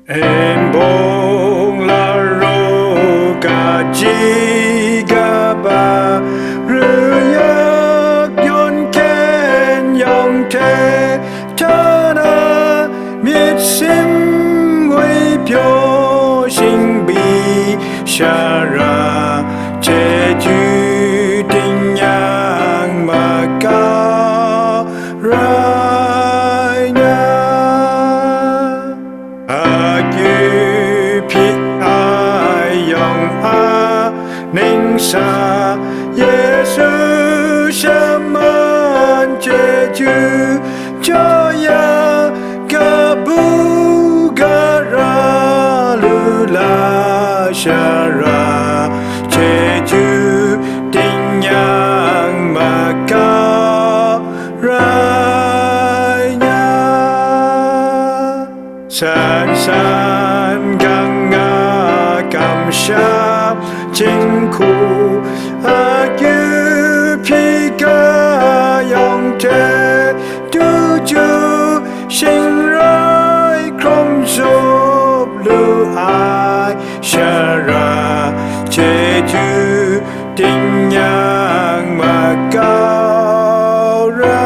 En bông la ro ca chi ga ba rư yak yon ken yong te ta na miết sim wei pyo sinh bi sha ra che ju tinh yang ma ca ra ninh sa Giêsu shaman jeju joya gabu gara lula shara jeju tinh yang maka raya san san gang nga kam sha chính khu yu pi ga yong te du ju sinh rai krom zop lu ai sha ra che ju tinh yang ma cao ra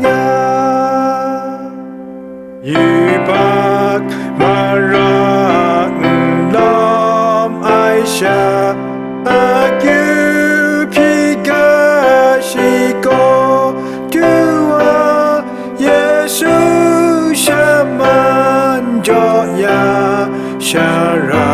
ya yu bak ma ra sha yu pi ga shi ko tua Giêsu shaman jo ya sha ra